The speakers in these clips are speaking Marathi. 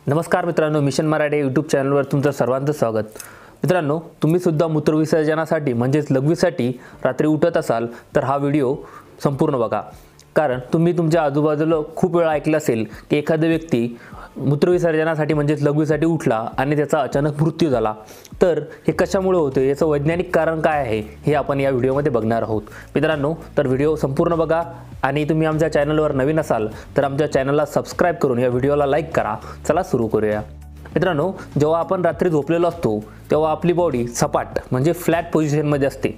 नमस्कार मित्रांनो, मिशन मराठी यूट्यूब चॅनलवर तुमचं सर्वांचं स्वागत। मित्रांनो, तुम्ही सुद्धा मूत्रविसर्जनासाठी म्हणजेच लघवीसाठी रात्री उठत असाल तर हा व्हिडिओ संपूर्ण बघा। कारण तुम्ही तुमच्या आजूबाजूला खूप वेळा ऐकलं असेल की एखादा व्यक्ती मूत्रविसर्जनासाठी म्हणजेच लघवीसाठी उठला आणि त्याचा अचानक मृत्यू झाला। तर हे कशामुळे होते, याचं वैज्ञानिक कारण काय आहे हे आपण या व्हिडिओमध्ये बघणार आहोत। मित्रांनो, तर व्हिडिओ संपूर्ण बघा आणि तुम्ही आमच्या चॅनलवर नवीन असाल तर आमच्या चॅनलला सबस्क्राइब करून या व्हिडिओला लाईक करा। चला सुरू करूया। मित्रांनो, जेव्हा आपण रात्री झोपलेलो असतो तेव्हा आपली बॉडी सपाट म्हणजे फ्लॅट पोझिशनमध्ये असते।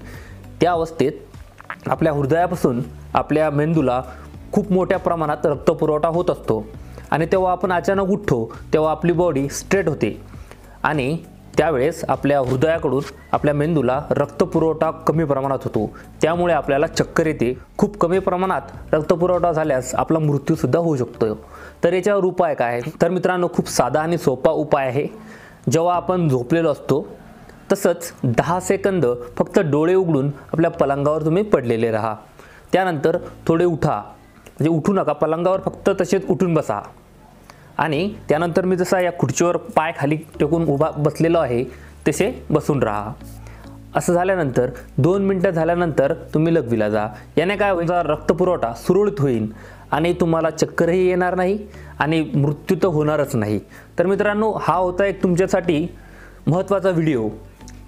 त्या अवस्थेत आपल्या हृदयापासून आपल्या मेंदूला खूप मोठ्या प्रमाणात रक्तपुरवठा होत असतो आणि तेव्हा आपण अचानक उठतो तेव्हा आपली बॉडी स्ट्रेट होते आणि त्यावेळेस आपल्या हृदयाकडून आपल्या मेंदूला रक्तपुरवठा कमी प्रमाणात होतो। त्यामुळे आपल्याला चक्कर येते। खूप कमी प्रमाणात रक्तपुरवठा झाल्यास आपला मृत्यू सुद्धा होऊ शकतो। तर याच्यावर उपाय काय आहे? तर मित्रांनो, खूप साधा आणि सोपा उपाय आहे। जेव्हा आपण झोपलेलो असतो तसंच 10 सेकंद फक्त डोळे उघडून आपल्या पलंगावर तुम्ही पडलेले राहा। त्यानंतर थोडे उठा, म्हणजे उठू नका, पलंगावर फक्त तसेच उठून बसा आणि त्यानंतर मी जसा या खुर्चीवर पाय खाली टेकून उभा बसलेलो आहे तसे बसून राहा। असं झाल्यानंतर 2 मिनिटं झाल्यानंतर तुम्ही लघवीला जा। याने काय होईल, रक्तपुरवठा सुरळीत होईल आणि तुम्हाला चक्करही येणार नाही आणि मृत्यू तर होणारच नाही। तर मित्रांनो, हा होता एक तुमच्यासाठी महत्त्वाचा व्हिडिओ।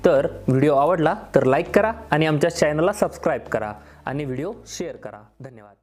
तर व्हिडिओ आवडला तर लाईक करा आणि आमच्या चॅनलला सबस्क्राइब करा आणि व्हिडिओ शेअर करा। धन्यवाद।